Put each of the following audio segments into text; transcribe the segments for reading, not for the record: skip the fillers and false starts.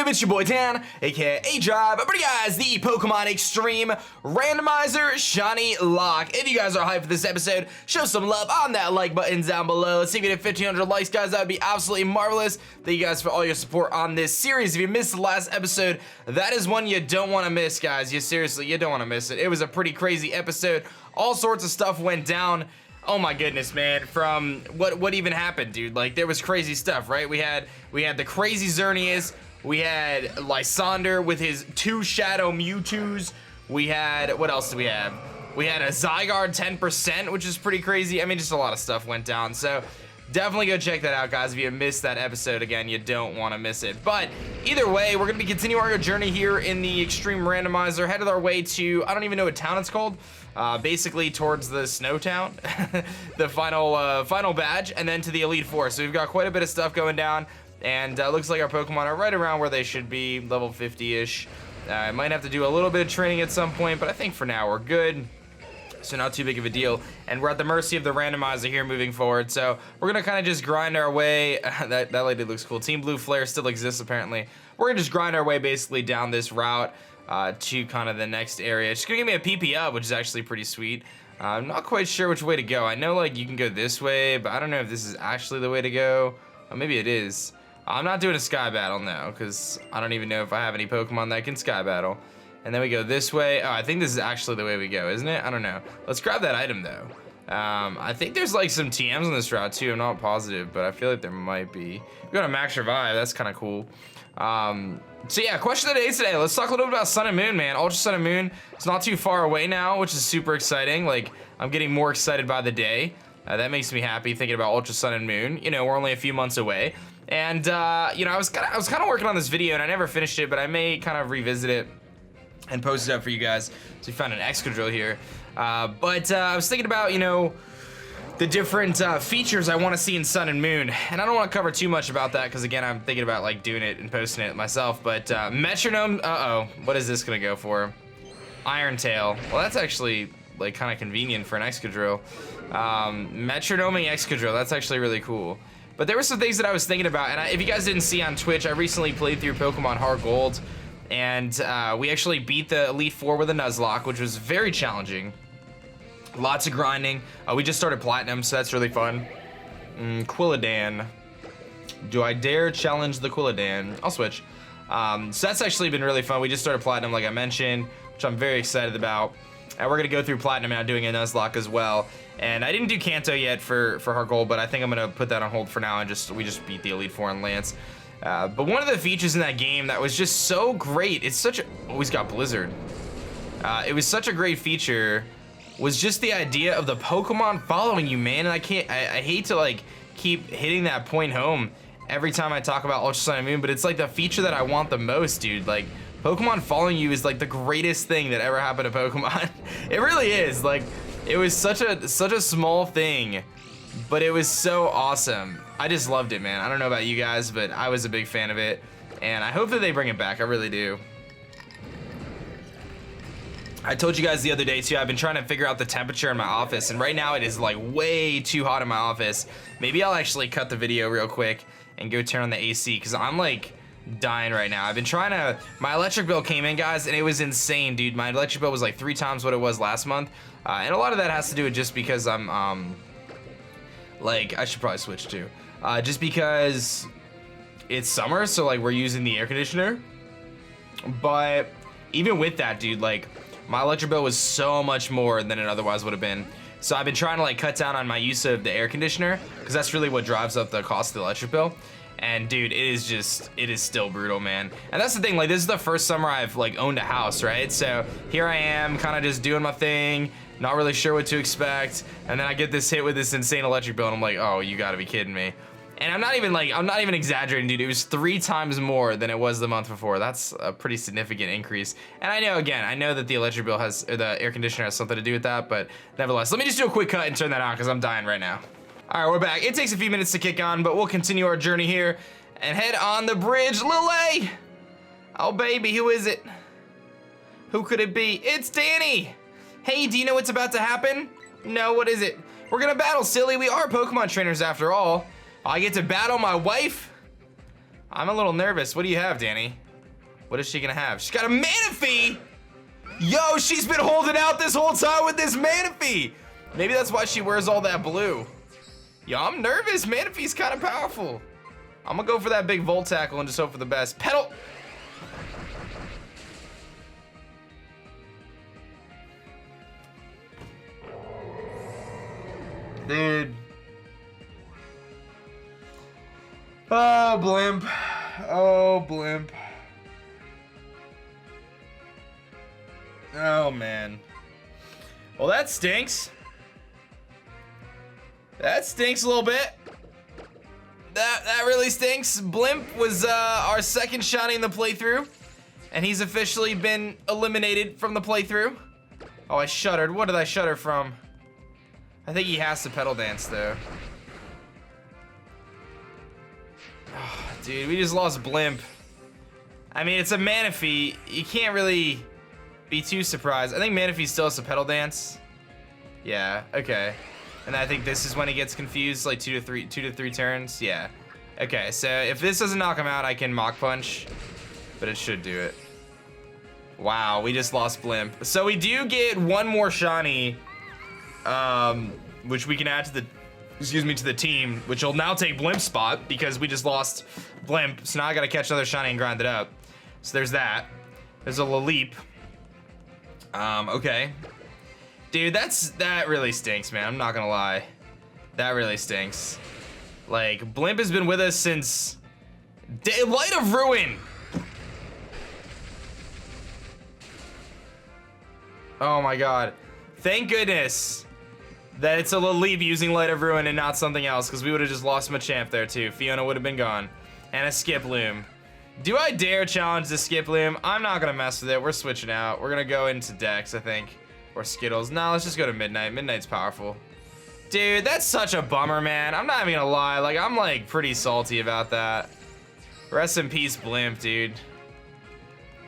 YouTube? It's your boy Dan, aka aDrive. But guys, the Pokemon XTREME Randomizer ShinyLocke. If you guys are hyped for this episode, show some love on that like button down below. Let's see if we get 1,500 likes, guys. That would be absolutely marvelous. Thank you guys for all your support on this series. If you missed the last episode, that is one you don't want to miss, guys. You seriously, you don't want to miss it. It was a pretty crazy episode. All sorts of stuff went down. Oh my goodness, man, from what even happened, dude? Like, there was crazy stuff, right? We had the crazy Xerneas, we had Lysander with his 2 Shadow Mewtwo's, we had, what else do we have? We had a Zygarde 10%, which is pretty crazy. I mean, just a lot of stuff went down, so definitely go check that out, guys. If you missed that episode, again, you don't want to miss it. But either way, we're going to be continuing our journey here in the XTREME Randomizer, headed our way to, I don't even know what town it's called, basically towards the Snow Town, the final badge, and then to the Elite Four. So we've got quite a bit of stuff going down, and looks like our Pokemon are right around where they should be, level 50-ish. I might have to do a little bit of training at some point, but I think for now we're good. So not too big of a deal, and we're at the mercy of the randomizer here moving forward. So we're gonna kind of just grind our way. that lady looks cool. Team Blue Flare still exists apparently. We're gonna just grind our way basically down this route to kind of the next area. It's gonna give me a PP up, which is actually pretty sweet. I'm not quite sure which way to go. I know like you can go this way, but I don't know if this is actually the way to go. Maybe it is. I'm not doing a Sky Battle now, because I don't even know if I have any Pokemon that can Sky Battle. And then we go this way. Oh, I think this is actually the way we go, isn't it? I don't know. Let's grab that item, though. I think there's, like, some TMs on this route, too. I'm not positive, but I feel like there might be. We got a Max Revive. That's kind of cool. So, yeah, question of the day today. Let's talk a little bit about Sun and Moon, man. Ultra Sun and Moon. It's not too far away now, which is super exciting. Like, I'm getting more excited by the day. That makes me happy thinking about Ultra Sun and Moon. You know, we're only a few months away. And, you know, I was kind of working on this video, and I never finished it, but I may kind of revisit it and post it up for you guys. So we found an Excadrill here. But I was thinking about, you know, the different features I want to see in Sun and Moon. And I don't want to cover too much about that because, again, I'm thinking about, like, doing it and posting it myself. But Metronome, what is this going to go for? Iron Tail. Well, that's actually, like, kind of convenient for an Excadrill. Metronoming Excadrill, that's actually really cool. But there were some things that I was thinking about. And if you guys didn't see on Twitch, I recently played through Pokemon Heart Gold. And we actually beat the Elite Four with a Nuzlocke, which was very challenging. Lots of grinding. We just started Platinum, so that's really fun. Quillidan. Do I dare challenge the Quillidan? I'll switch. So that's actually been really fun. We just started Platinum, like I mentioned, which I'm very excited about. And we're going to go through Platinum now, doing a Nuzlocke as well. And I didn't do Kanto yet for Heart Gold, but I think I'm going to put that on hold for now, and we just beat the Elite Four on Lance. But one of the features in that game that was just so great, it's such a, always got Blizzard. It was such a great feature, was just the idea of the Pokemon following you, man. And I hate to like keep hitting that point home every time I talk about Ultra Sun and Moon, but it's like the feature that I want the most, dude. Like, Pokemon following you is like the greatest thing that ever happened to Pokemon. It really is. Like, it was such a small thing, but it was so awesome. I just loved it, man. I don't know about you guys, but I was a big fan of it, and I hope that they bring it back. I really do. I told you guys the other day, too, I've been trying to figure out the temperature in my office, and right now it is, like, way too hot in my office. Maybe I'll actually cut the video real quick and go turn on the AC, because I'm, like, dying right now. I've been trying to, my electric bill came in, guys, and it was insane, dude. My electric bill was, like, 3 times what it was last month, and a lot of that has to do with just because I'm, like, I should probably switch too. Just because it's summer, so like we're using the air conditioner. But even with that, dude, like my electric bill was so much more than it otherwise would have been. So I've been trying to like cut down on my use of the air conditioner, because that's really what drives up the cost of the electric bill. And dude, it is still brutal, man. And that's the thing, like this is the first summer I've like owned a house, right? So here I am kind of just doing my thing, not really sure what to expect, and then I get this hit with this insane electric bill, and I'm like, oh, you gotta be kidding me. And I'm not even exaggerating, dude. It was 3 times more than it was the month before. That's a pretty significant increase. And I know that the electric bill has, or the air conditioner has something to do with that, but nevertheless, let me just do a quick cut and turn that on, because I'm dying right now. All right, we're back. It takes a few minutes to kick on, but we'll continue our journey here and head on the bridge. Lil A! Oh, baby, who is it? Who could it be? It's Danny! Hey, do you know what's about to happen? No, what is it? We're gonna battle, silly. We are Pokemon trainers after all. I get to battle my wife? I'm a little nervous. What do you have, Danny? What is she gonna have? She's got a Manaphy! Yo, she's been holding out this whole time with this Manaphy! Maybe that's why she wears all that blue. Yo, I'm nervous. Manaphy's kind of powerful. I'm gonna go for that big Volt Tackle and just hope for the best. Petal! Dude. Oh, blimp. Oh, blimp. Oh, man. Well, that stinks. That stinks a little bit. That really stinks. Blimp was our second shiny in the playthrough, and he's officially been eliminated from the playthrough. Oh, I shuddered. What did I shudder from? I think he has to Petal Dance, though. Oh, dude, we just lost Blimp. I mean, it's a Manaphy. You can't really be too surprised. I think Manaphy still has to Petal Dance. Yeah, okay. And I think this is when he gets confused, like 2 to 3 turns. Yeah. Okay, so if this doesn't knock him out, I can Mach Punch, but it should do it. Wow, we just lost Blimp. So we do get one more shiny, which we can add to the, to the team, which will now take Blimp's spot because we just lost Blimp. So now I gotta catch another shiny and grind it up. So there's that. There's a Laleep. Okay. Dude, that really stinks, man. I'm not gonna lie. That really stinks. Like, Blimp has been with us since Light of Ruin. Oh my god. Thank goodness that it's a Laleep using Light of Ruin and not something else, because we would have just lost Machamp there too. Fiona would have been gone. And a Skiploom. Do I dare challenge the Skiploom? I'm not gonna mess with it. We're switching out. We're gonna go into Dex, I think. Or Skittles. No, let's just go to Midnight. Midnight's powerful. Dude, that's such a bummer, man. I'm not even gonna lie. Like, I'm like pretty salty about that. Rest in peace, Blimp, dude.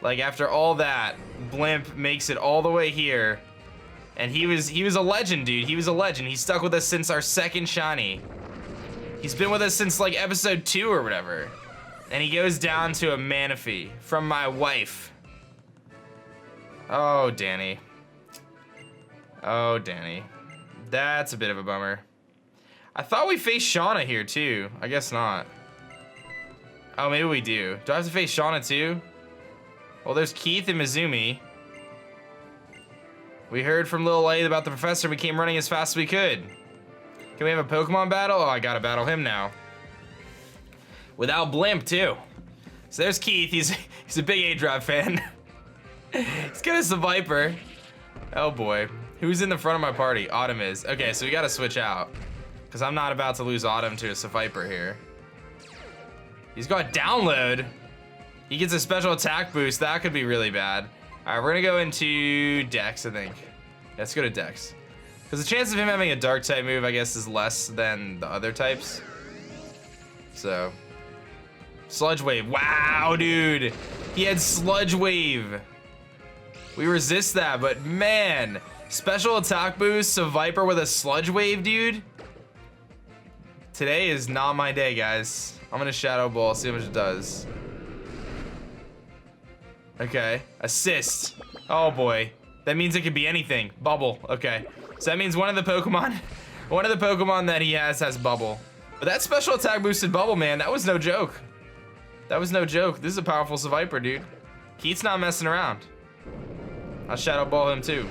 Like, after all that, Blimp makes it all the way here. And he was a legend, dude. He was a legend. He stuck with us since our second shiny. He's been with us since like episode 2 or whatever. And he goes down to a Manaphy from my wife. Oh, Danny. Oh, Danny. That's a bit of a bummer. I thought we faced Shauna here too. I guess not. Oh, maybe we do. Do I have to face Shauna too? Well, there's Keith and Mizumi. We heard from Lil Light about the professor. We came running as fast as we could. Can we have a Pokemon battle? Oh, I gotta battle him now. Without Blimp too. So there's Keith. He's a big aDrive fan. He's got us a Viper. Oh boy. Who's in the front of my party? Autumn is. Okay, so we gotta switch out. Because I'm not about to lose Autumn to a Viper here. He's got Download. He gets a special attack boost. That could be really bad. Alright, we're gonna go into Dex, I think. Let's go to Dex. Because the chance of him having a dark type move, I guess, is less than the other types. So. Sludge Wave. Wow, dude. He had Sludge Wave. We resist that, but man. Special attack boost, a Viper with a Sludge Wave, dude. Today is not my day, guys. I'm gonna Shadow Ball, see how much it does. Okay, assist. Oh boy, that means it could be anything. Bubble, okay. So that means one of the Pokemon that he has Bubble. But that special attack boosted Bubble, man, that was no joke. That was no joke. This is a powerful Viper, dude. Keith's not messing around. I'll Shadow Ball him too.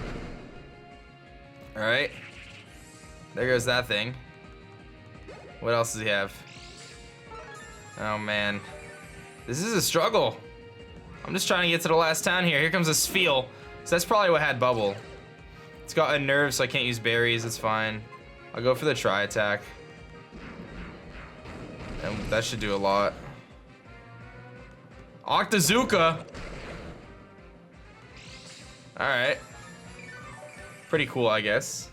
All right, there goes that thing. What else does he have? Oh man, this is a struggle. I'm just trying to get to the last town here. Here comes a Spheal. So that's probably what had Bubble. It's got a Nerve, so I can't use berries. It's fine. I'll go for the Tri Attack. And that should do a lot. Octazooka. All right. Pretty cool, I guess.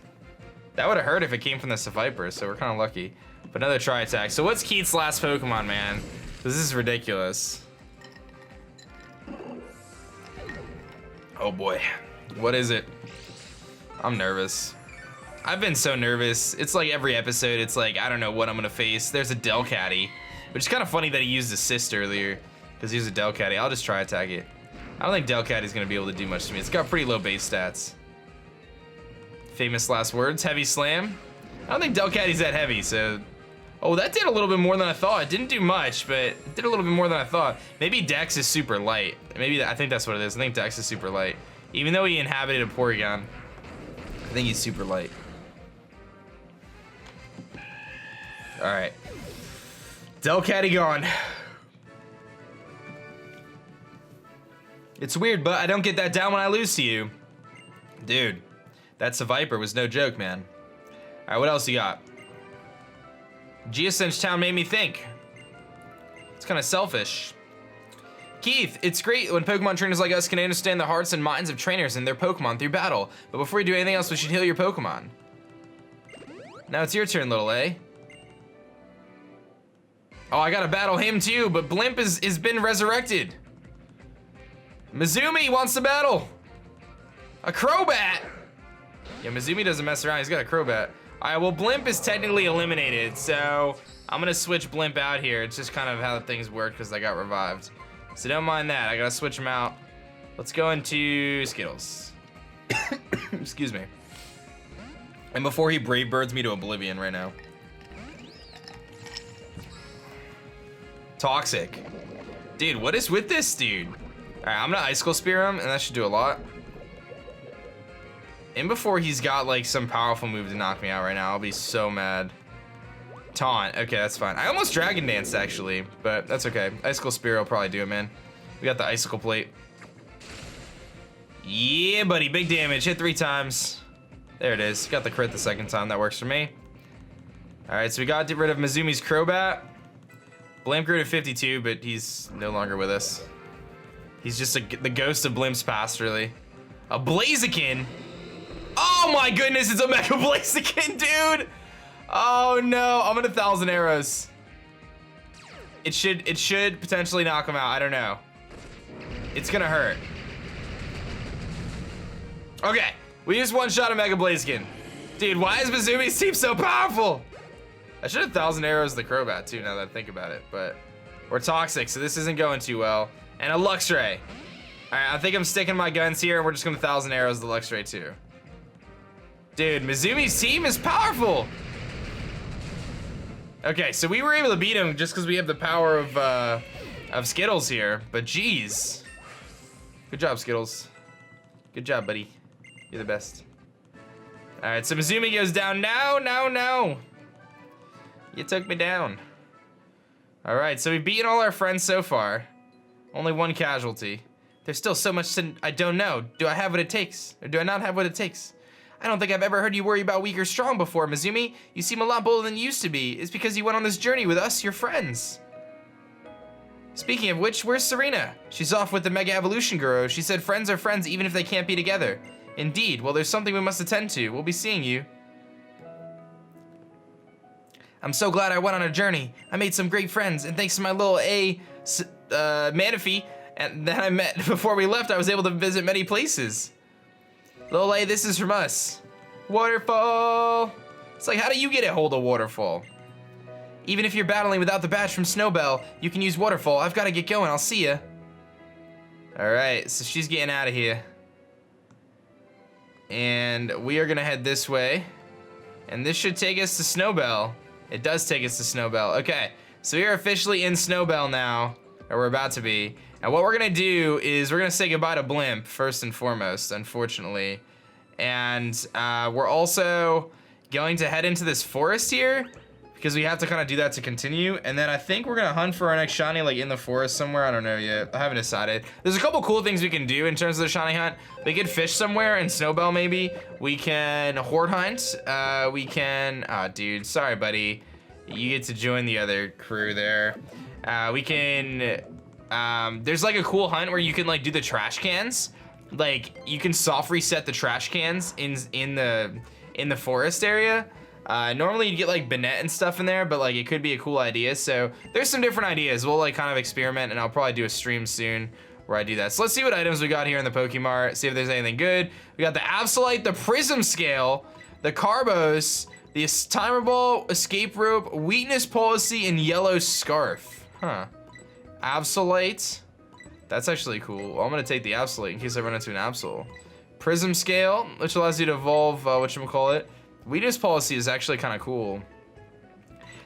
That would have hurt if it came from the Viper, so we're kind of lucky. But another Tri Attack. So what's Keith's last Pokemon, man? This is ridiculous. Oh boy. What is it? I'm nervous. I've been so nervous. It's like every episode, it's like, I don't know what I'm gonna face. There's a Delcatty, which is kind of funny that he used Assist earlier. because he's a Delcatty. I'll just try attack it. I don't think Delcatty's gonna be able to do much to me. It's got pretty low base stats. Famous last words, heavy slam. I don't think Delcatty's that heavy, so. Oh, that did a little bit more than I thought. It didn't do much, but it did a little bit more than I thought. Maybe Dex is super light. Maybe I think that's what it is. I think Dex is super light. Even though he inhabited a Porygon, I think he's super light. All right. Delcatty gone. It's weird, but I don't get that down when I lose to you. Dude, that's a Viper was no joke, man. All right, what else you got? Geocench Town made me think. It's kind of selfish. Keith, it's great when Pokemon trainers like us can understand the hearts and minds of trainers and their Pokemon through battle. But before you do anything else, we should heal your Pokemon. Now it's your turn, little A. Oh, I gotta battle him too, but Blimp has been resurrected. Mizumi wants to battle. A Crobat. Yeah, Mizumi doesn't mess around. He's got a Crobat. All right, well, Blimp is technically eliminated, so I'm gonna switch Blimp out here. It's just kind of how things work because I got revived. So don't mind that. I gotta switch him out. Let's go into Skittles. Excuse me. And before he Brave Birds me to oblivion right now. Toxic. Dude, what is with this dude? All right, I'm gonna Icicle Spear him, and that should do a lot. And before he's got like some powerful move to knock me out right now, I'll be so mad. Taunt, okay, that's fine. I almost Dragon Danced actually, but that's okay. Icicle Spear will probably do it, man. We got the Icicle Plate. Yeah, buddy, big damage, hit 3 times. There it is, got the crit the second time, that works for me. All right, so we got rid of Mizumi's Crobat. Blimp grew to 52, but he's no longer with us. He's just the ghost of Blimp's past, really. A Blaziken. Oh my goodness, it's a Mega Blaziken, dude. Oh no, I'm at 1,000 arrows. It should potentially knock him out, I don't know. It's gonna hurt. Okay, we just one-shot a Mega Blaziken. Dude, why is Mizumi's team so powerful? I should have 1,000 arrows the Crobat too, now that I think about it, but we're toxic, so this isn't going too well. And a Luxray. All right, I think I'm sticking my guns here, and we're just gonna 1,000 arrows the Luxray too. Dude, Mizumi's team is powerful. Okay, so we were able to beat him just because we have the power of Skittles here, but geez. Good job, Skittles. Good job, buddy. You're the best. All right, so Mizumi goes down. No. You took me down. All right, so we've beaten all our friends so far. Only 1 casualty. There's still so much I don't know. Do I have what it takes? Or do I not have what it takes? I don't think I've ever heard you worry about weak or strong before, Mizumi. You seem a lot bolder than you used to be. It's because you went on this journey with us, your friends. Speaking of which, where's Serena? She's off with the Mega Evolution Guru. She said friends are friends even if they can't be together. Indeed. Well, there's something we must attend to. We'll be seeing you. I'm so glad I went on a journey. I made some great friends, and thanks to my little Manaphy and that I met before we left, I was able to visit many places. Lil A, this is from us. Waterfall. It's like, how do you get a hold of Waterfall? Even if you're battling without the badge from Snowbelle, you can use Waterfall. I've got to get going. I'll see ya. All right, so she's getting out of here. And we are gonna head this way. And this should take us to Snowbelle. It does take us to Snowbelle. Okay, so we are officially in Snowbelle now, or we're about to be. And what we're gonna do is we're gonna say goodbye to Blimp first and foremost, unfortunately. And we're also going to head into this forest here because we have to kind of do that to continue. And then I think we're gonna hunt for our next shiny like in the forest somewhere. I don't know yet. I haven't decided. There's a couple cool things we can do in terms of the shiny hunt. We could fish somewhere in Snowbelle maybe. We can horde hunt. We can, oh dude, sorry buddy. You get to join the other crew there. We can, there's like a cool hunt where you can like do the trash cans. Like you can soft reset the trash cans in the forest area. Normally you'd get like Banette and stuff in there, but like it could be a cool idea. So there's some different ideas. We'll like kind of experiment, and I'll probably do a stream soon where I do that. So let's see what items we got here in the Pokemart, see if there's anything good. We got the Absolite, the Prism Scale, the Carbos, the Timer Ball, Escape Rope, Weakness Policy, and Yellow Scarf. Huh. Absolute. That's actually cool. Well, I'm gonna take the Absolute in case I run into an Absol. Prism Scale, which allows you to evolve, whatchamacallit. Weakness Policy is actually kind of cool.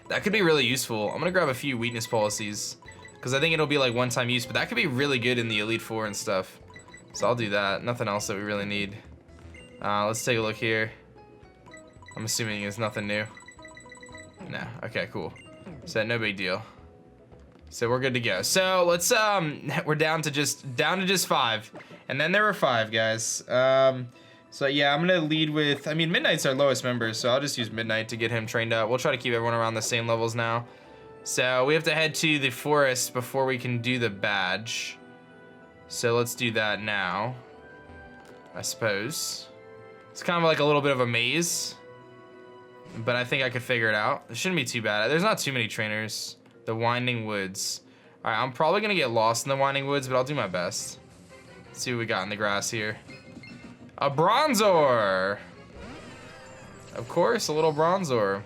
That could be really useful. I'm gonna grab a few Weakness Policies because I think it'll be like one-time use, but that could be really good in the Elite Four and stuff. So I'll do that. Nothing else that we really need. Let's take a look here. I'm assuming it's nothing new. No. Okay, cool. So no big deal. So we're good to go. So let's we're down to just 5, and then there were 5 guys. So yeah, I'm gonna lead with. I mean, Midnight's our lowest member, so I'll just use Midnight to get him trained up. We'll try to keep everyone around the same levels now. So we have to head to the forest before we can do the badge. So let's do that now. I suppose it's kind of like a little bit of a maze, but I think I could figure it out. It shouldn't be too bad. There's not too many trainers. The Winding Woods. All right, I'm probably gonna get lost in the Winding Woods, but I'll do my best. Let's see what we got in the grass here. A Bronzor. Of course, a little Bronzor.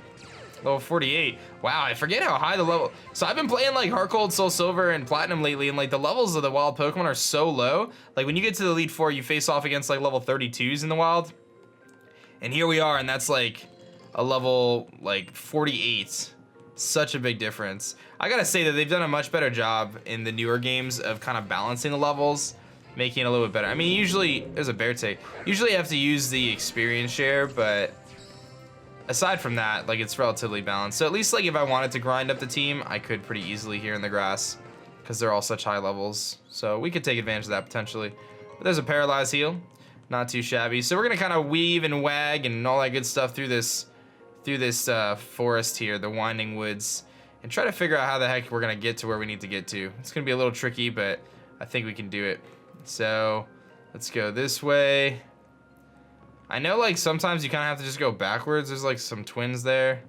Level 48. Wow, I forget how high the level. So I've been playing like Heart Gold, Soul Silver, and Platinum lately, and like the levels of the wild Pokemon are so low. Like when you get to the Elite Four, you face off against like level 32s in the wild. And here we are, and that's like a level like 48. Such a big difference. I gotta say that they've done a much better job in the newer games of kind of balancing the levels, making it a little bit better. I mean, usually, there's a bear take. Usually you have to use the experience share, but aside from that, like it's relatively balanced. So at least like if I wanted to grind up the team, I could pretty easily here in the grass because they're all such high levels. So we could take advantage of that potentially. But there's a Paralyzed Heal, not too shabby. So we're gonna kind of weave and wag and all that good stuff through this forest here, the Winding Woods, and try to figure out how the heck we're gonna get to where we need to get to. It's gonna be a little tricky, but I think we can do it. So let's go this way. I know like sometimes you kind of have to just go backwards. There's like some twins there.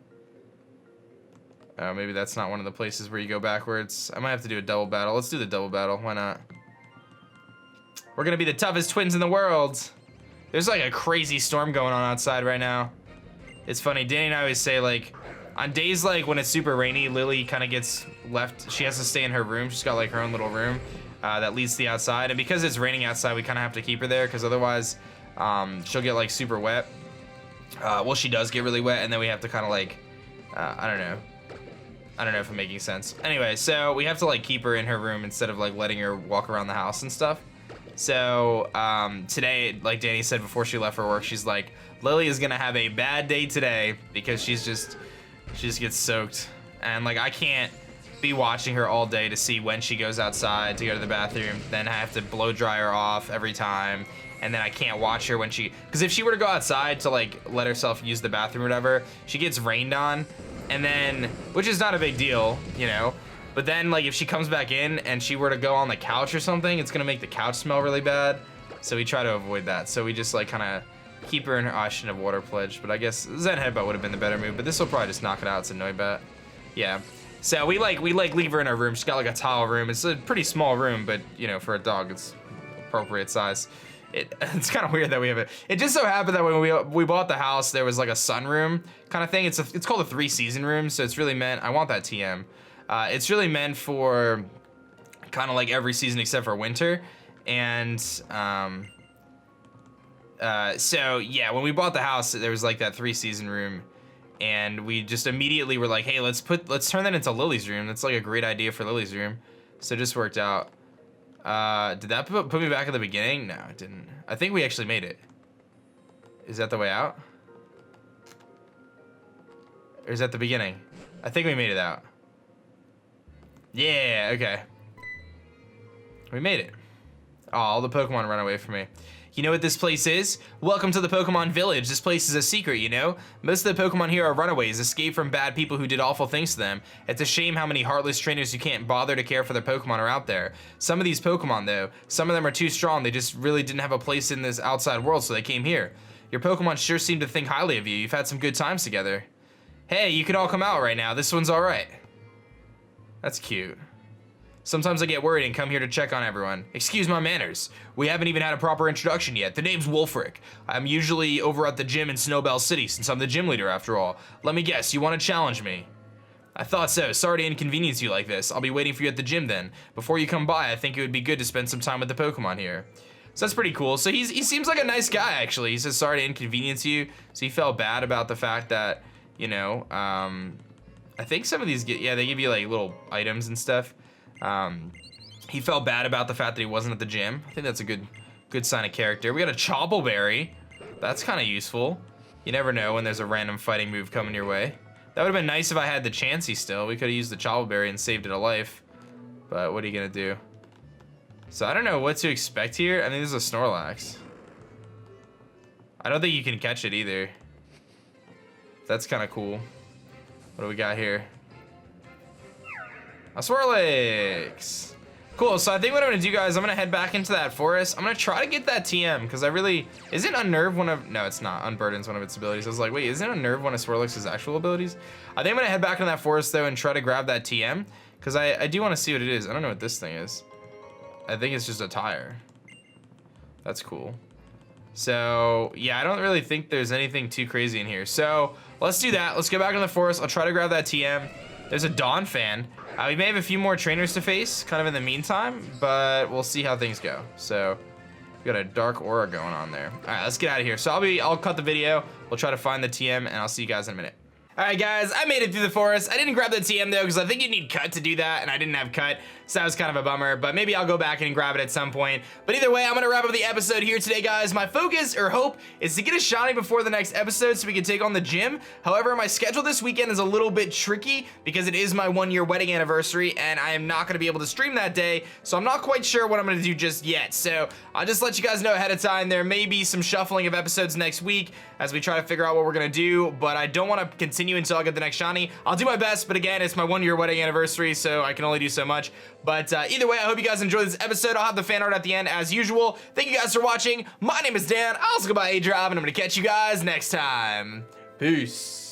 Maybe that's not one of the places where you go backwards. I might have to do a double battle. Let's do the double battle. Why not? We're gonna be the toughest twins in the world. There's like a crazy storm going on outside right now. It's funny, Danny and I always say, like, on days like when it's super rainy, Lily kind of gets left. She has to stay in her room. She's got like her own little room that leads to the outside. And because it's raining outside, we kind of have to keep her there because otherwise she'll get like super wet. Well, she does get really wet, and then we have to kind of like, I don't know if I'm making sense. Anyway, so we have to like keep her in her room instead of like letting her walk around the house and stuff. So today, like Danny said before she left for work, she's like, Lily is gonna have a bad day today because she just gets soaked, and like I can't be watching her all day to see when she goes outside to go to the bathroom. Then I have to blow dry her off every time, and then I can't watch her when because if she were to go outside to like let herself use the bathroom or whatever, she gets rained on, and then, which is not a big deal, you know. But then like if she comes back in and she were to go on the couch or something, it's gonna make the couch smell really bad. So we try to avoid that. So we just like kind of keep her in her. Oh, I shouldn't have Water Pledge, but I guess Zen Headbutt would have been the better move. But this will probably just knock it out. It's a Noibat. Yeah. So we leave her in her room. She's got like a tile room. It's a pretty small room, but you know, for a dog, it's appropriate size. It's kind of weird that we have it. It just so happened that when we bought the house, there was like a sunroom kind of thing. It's called a 3-season room, so it's really meant. I want that TM. It's really meant for kind of like every season except for winter, and so yeah, when we bought the house, there was like that 3-season room, and we just immediately were like, hey, let's turn that into Lily's room. That's like a great idea for Lily's room. So it just worked out. Did that put me back at the beginning? No, it didn't. I think we actually made it. Is that the way out? Or is that the beginning? I think we made it out. Yeah, okay. We made it. Oh, all the Pokemon run away from me. You know what this place is? Welcome to the Pokemon Village. This place is a secret, you know? Most of the Pokemon here are runaways, escaped from bad people who did awful things to them. It's a shame how many heartless trainers who can't bother to care for their Pokemon are out there. Some of these Pokemon, though, some of them are too strong. They just really didn't have a place in this outside world, so they came here. Your Pokemon sure seem to think highly of you. You've had some good times together. Hey, you can all come out right now. This one's all right. That's cute. Sometimes I get worried and come here to check on everyone. Excuse my manners. We haven't even had a proper introduction yet. The name's Wolfric. I'm usually over at the gym in Snowbelle City since I'm the gym leader after all. Let me guess, you want to challenge me? I thought so. Sorry to inconvenience you like this. I'll be waiting for you at the gym then. Before you come by, I think it would be good to spend some time with the Pokemon here. So that's pretty cool. So he seems like a nice guy, actually. He says sorry to inconvenience you. So he felt bad about the fact that, you know, I think some of these they give you like little items and stuff. He felt bad about the fact that he wasn't at the gym. I think that's a good sign of character. We got a Choppleberry. That's kind of useful. You never know when there's a random fighting move coming your way. That would have been nice if I had the Chansey still. We could have used the Choppleberry and saved it a life. But what are you gonna do? So I don't know what to expect here. I think this is a Snorlax. I don't think you can catch it either. That's kind of cool. What do we got here? A Swirlix. Cool, so I think what I'm gonna do, guys, I'm gonna head back into that forest. I'm gonna try to get that TM, because I really... Isn't Unnerve one of... No, it's not. Unburden's one of its abilities. I was like, wait, isn't Unnerve one of Swirlix's actual abilities? I think I'm gonna head back into that forest, though, and try to grab that TM, because I do want to see what it is. I don't know what this thing is. I think it's just a tire. That's cool. So, yeah, I don't really think there's anything too crazy in here. So, let's do that. Let's go back into the forest. I'll try to grab that TM. There's a Dawn fan. We may have a few more trainers to face kind of in the meantime, but we'll see how things go. So we got a dark aura going on there. All right, let's get out of here. So I'll cut the video. We'll try to find the TM and I'll see you guys in a minute. All right, guys, I made it through the forest. I didn't grab the TM though, because I think you need cut to do that, and I didn't have cut, so that was kind of a bummer, but maybe I'll go back and grab it at some point. But either way, I'm gonna wrap up the episode here today, guys. My focus or hope is to get a shiny before the next episode so we can take on the gym. However, my schedule this weekend is a little bit tricky because it is my 1-year wedding anniversary, and I am not gonna be able to stream that day, so I'm not quite sure what I'm gonna do just yet. So I'll just let you guys know ahead of time. There may be some shuffling of episodes next week as we try to figure out what we're gonna do, but I don't want to continue until I get the next shiny. I'll do my best, but again, it's my 1-year wedding anniversary, so I can only do so much. But either way, I hope you guys enjoyed this episode. I'll have the fan art at the end as usual. Thank you guys for watching. My name is Dan. I also go by aDrive, and I'm gonna catch you guys next time. Peace.